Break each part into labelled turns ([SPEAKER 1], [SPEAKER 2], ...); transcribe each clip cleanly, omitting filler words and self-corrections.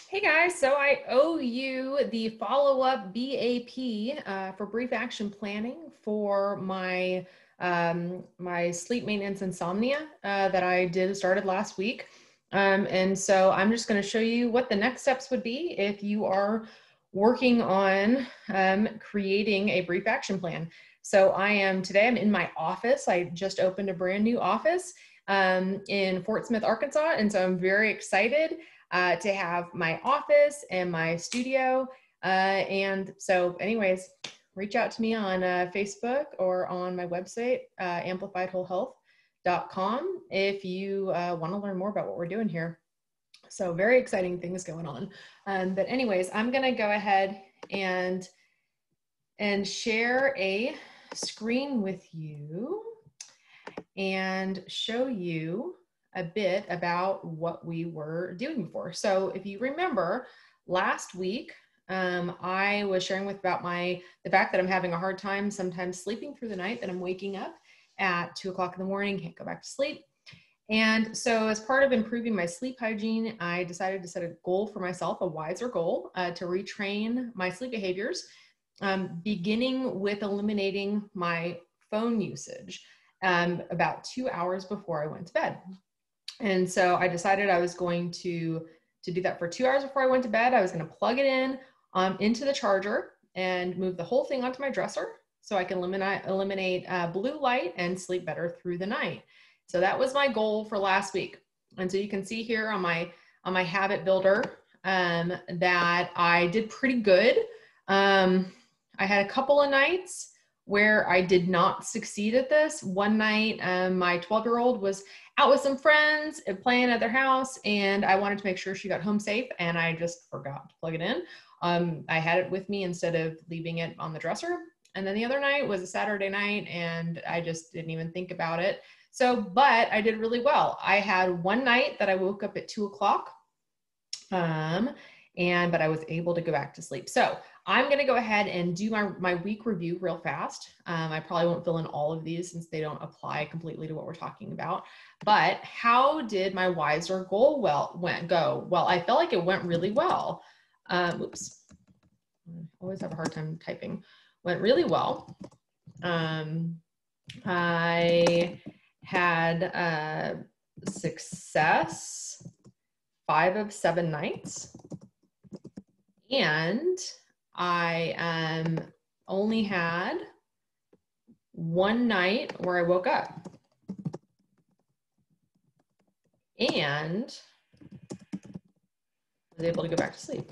[SPEAKER 1] Hey guys, so I owe you the follow-up BAP for brief action planning for my sleep maintenance insomnia that I started last week. And so I'm just going to show you what the next steps would be if you are working on creating a brief action plan. So today I'm in my office. I just opened a brand new office in Fort Smith, Arkansas. And so I'm very excited to have my office and my studio. And so anyways, reach out to me on Facebook or on my website, amplifiedwholehealth.com, if you want to learn more about what we're doing here. So very exciting things going on. But anyways, I'm going to go ahead and share a screen with you and show you a bit about what we were doing before. So if you remember last week, I was sharing about the fact that I'm having a hard time sometimes sleeping through the night, that I'm waking up at 2 o'clock in the morning, can't go back to sleep. And so as part of improving my sleep hygiene, I decided to set a goal for myself, a WISER goal, to retrain my sleep behaviors, beginning with eliminating my phone usage about 2 hours before I went to bed. And so I decided I was going to do that for 2 hours before I went to bed. I was going to plug it in into the charger and move the whole thing onto my dresser so I can eliminate blue light and sleep better through the night. So that was my goal for last week. And so you can see here on my habit builder that I did pretty good. I had a couple of nights where I did not succeed at this. One night, my 12-year-old was out with some friends and playing at their house, and I wanted to make sure she got home safe, and I just forgot to plug it in. I had it with me instead of leaving it on the dresser. And then the other night was a Saturday night, and I just didn't even think about it. So, but I did really well. I had one night that I woke up at 2 o'clock, but I was able to go back to sleep. So I'm going to go ahead and do my week review real fast. I probably won't fill in all of these since they don't apply completely to what we're talking about. But how did my WISER goal go? Well, I felt like it went really well. Oops, I always have a hard time typing. Went really well. I had success 5 of 7 nights. And I only had one night where I woke up. And was able to go back to sleep.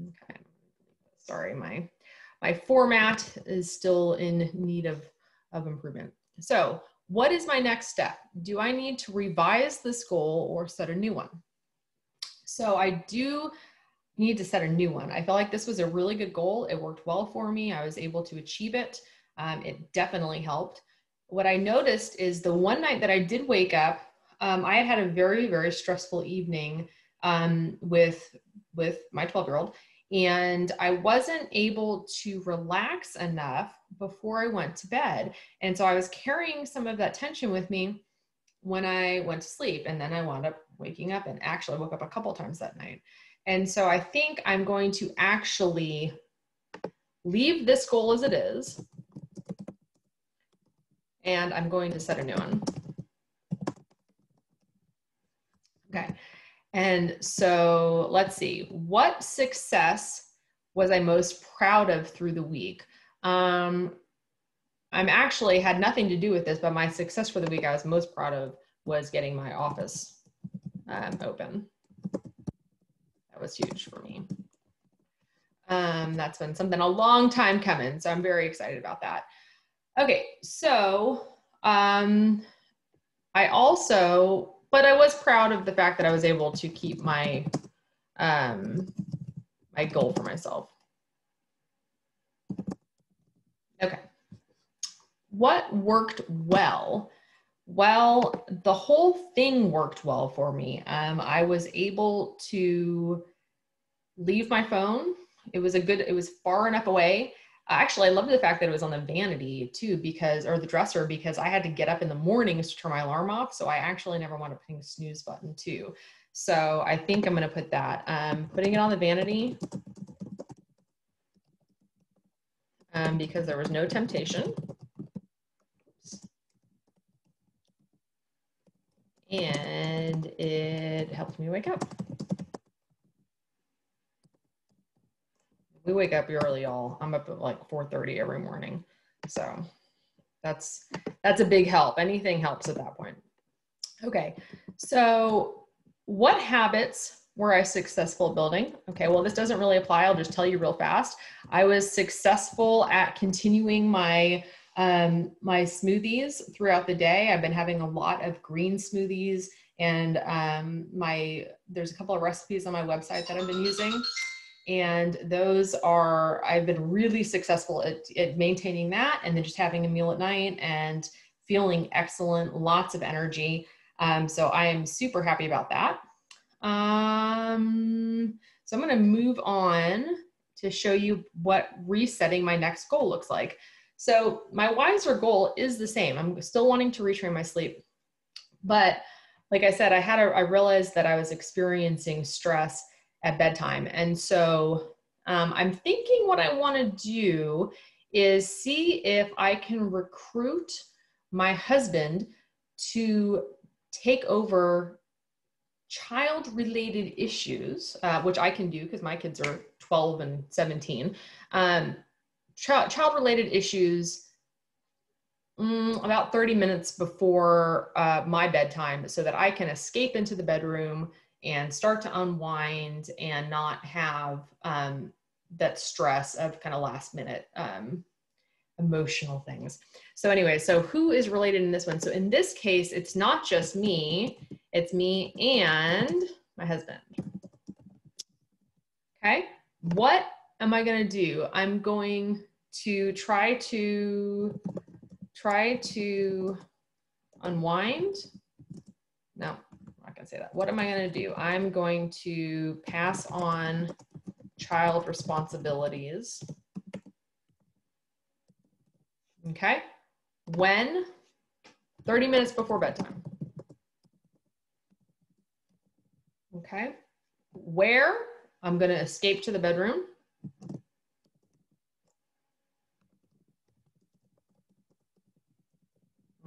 [SPEAKER 1] Okay. Sorry, my format is still in need of improvement. So what is my next step? Do I need to revise this goal or set a new one? So I do need to set a new one. I felt like this was a really good goal. It worked well for me. I was able to achieve it. It definitely helped. What I noticed is the one night that I did wake up, I had a very, very stressful evening with my 12-year-old. And I wasn't able to relax enough before I went to bed. And so I was carrying some of that tension with me when I went to sleep. And then I wound up waking up, and actually I woke up a couple times that night. And so I think I'm going to actually leave this goal as it is. And I'm going to set a new one. Okay. And so let's see, what success was I most proud of through the week? I'm actually had nothing to do with this, but my success for the week I was most proud of was getting my office open. That was huge for me. That's been something a long time coming, so I'm very excited about that. Okay, so but I was proud of the fact that I was able to keep my my goal for myself. Okay. What worked well? Well, the whole thing worked well for me. I was able to leave my phone. It was far enough away Actually, I loved the fact that it was on the vanity too, or the dresser, because I had to get up in the mornings to turn my alarm off. So I actually never want to put a snooze button too. So I think I'm going to put that, putting it on the vanity, because there was no temptation. And it helped me wake up. We wake up early, y'all. I'm up at like 4:30 every morning. So that's a big help. Anything helps at that point. Okay, so what habits were I successful at building? Okay, well, this doesn't really apply. I'll just tell you real fast. I was successful at continuing my my smoothies throughout the day. I've been having a lot of green smoothies, and there's a couple of recipes on my website that I've been using. And I've been really successful at maintaining that, and then just having a meal at night and feeling excellent, lots of energy. So I am super happy about that. So I'm going to move on to show you what resetting my next goal looks like. So my WISER goal is the same. I'm still wanting to retrain my sleep, but like I said, I realized that I was experiencing stress at bedtime. And so I'm thinking what I want to do is see if I can recruit my husband to take over child-related issues, which I can do because my kids are 12 and 17. Child-related issues about 30 minutes before my bedtime, so that I can escape into the bedroom and start to unwind and not have that stress of kind of last minute emotional things. So anyway, so who is related in this one? So in this case, it's not just me, it's me and my husband. Okay, what am I going to do? I'm going to try to unwind. No, I'm not going to say that. What am I going to do? I'm going to pass on child responsibilities. Okay. When? 30 minutes before bedtime. Okay. Where? I'm going to escape to the bedroom.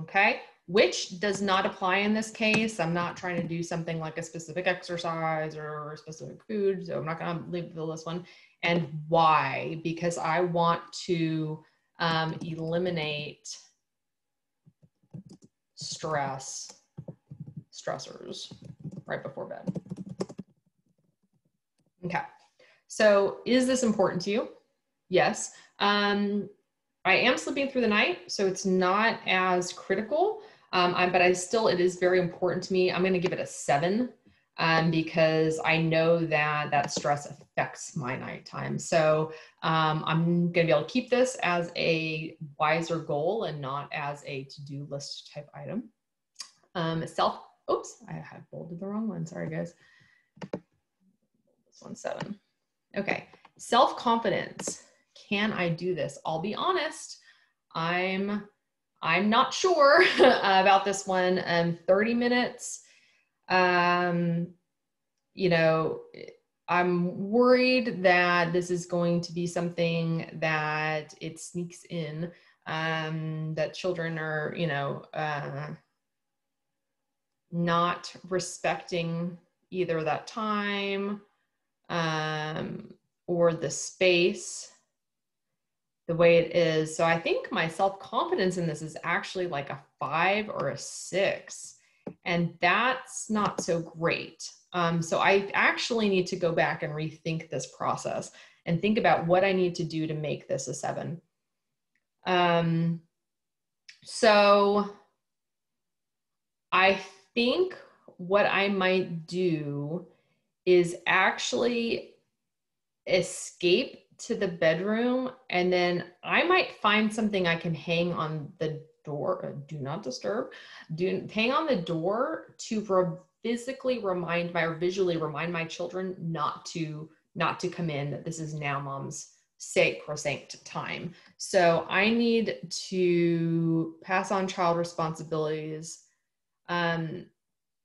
[SPEAKER 1] Okay. Which does not apply in this case. I'm not trying to do something like a specific exercise or a specific food, so I'm not going to leave this one. And why? Because I want to eliminate stressors right before bed. Okay. So is this important to you? Yes. I am sleeping through the night, so it's not as critical. But it is very important to me. I'm going to give it a 7 because I know that stress affects my nighttime. So I'm going to be able to keep this as a WISER goal and not as a to-do list type item. Oops, I have bolded the wrong one. Sorry, guys. This one's 7. Okay, self-confidence. Can I do this? I'll be honest. I'm not sure about this one. 30 minutes, you know, I'm worried that this is going to be something that it sneaks in, that children are, you know, not respecting either that time or the space the way it is. So I think my self-confidence in this is actually like a 5 or a 6, and that's not so great. So I actually need to go back and rethink this process and think about what I need to do to make this a 7. So I think what I might do is actually escape to the bedroom, and then I might find something I can hang on the door. Do not disturb. Hang on the door to visually remind my children not to come in, that this is now mom's sacrosanct time. So I need to pass on child responsibilities, and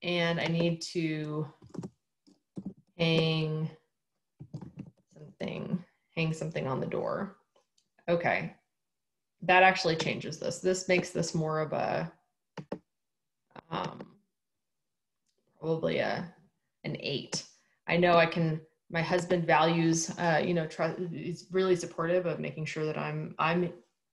[SPEAKER 1] I need to hang something on the door. Okay, that actually changes this. This makes this more of a probably an 8. I know I can. My husband values, he's really supportive of making sure that I'm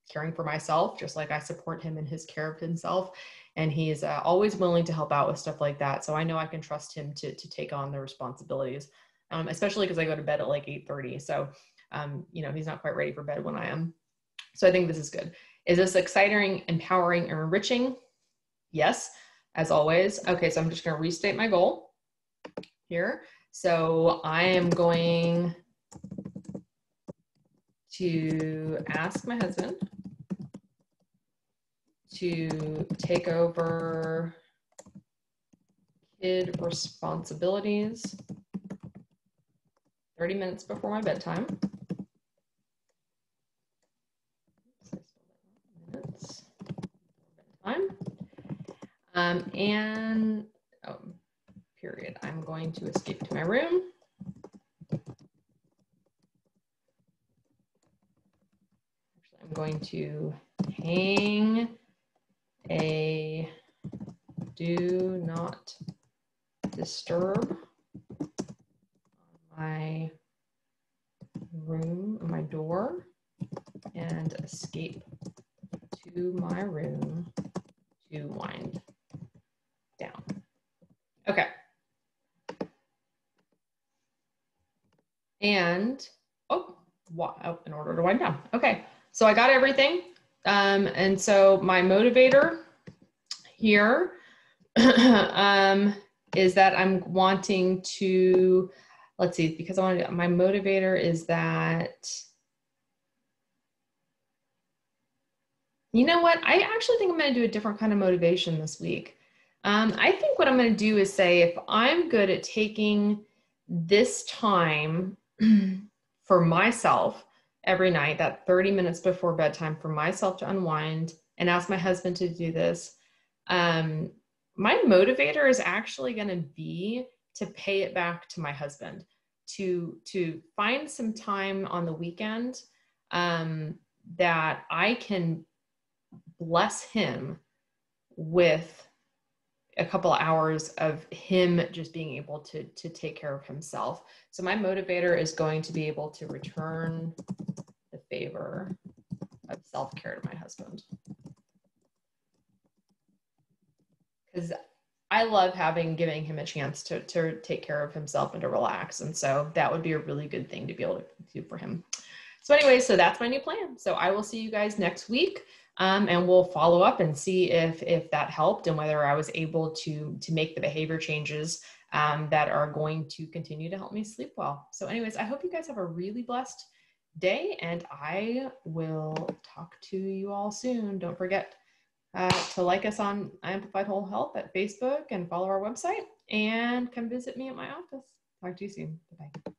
[SPEAKER 1] caring for myself, just like I support him in his care of himself. And he is always willing to help out with stuff like that. So I know I can trust him to take on the responsibilities, especially because I go to bed at like 8:30. So, he's not quite ready for bed when I am. So I think this is good. Is this exciting, empowering, and enriching? Yes, as always. Okay, so I'm just going to restate my goal here. So I am going to ask my husband to take over kid responsibilities 30 minutes before my bedtime. Minutes before bedtime. Period. I'm going to escape to my room. Actually, I'm going to hang a do not disturb on my room, my door, and escape to my room to wind down. Okay. And, in order to wind down. Okay, so I got everything. And so my motivator here is that I'm wanting to, let's see, because my motivator is that, you know what? I actually think I'm going to do a different kind of motivation this week. I think what I'm going to do is say, if I'm good at taking this time for myself every night, that 30 minutes before bedtime for myself to unwind, and ask my husband to do this, my motivator is actually going to be to pay it back to my husband, to find some time on the weekend that I can bless him with a couple of hours of him just being able to take care of himself. So my motivator is going to be able to return the favor of self-care to my husband. Because I love giving him a chance to take care of himself and to relax. And so that would be a really good thing to be able to do for him. So anyway, so that's my new plan. So I will see you guys next week. And we'll follow up and see if that helped and whether I was able to make the behavior changes that are going to continue to help me sleep well. So anyways, I hope you guys have a really blessed day, and I will talk to you all soon. Don't forget to like us on Amplified Whole Health at Facebook and follow our website, and come visit me at my office. Talk to you soon. Bye-bye.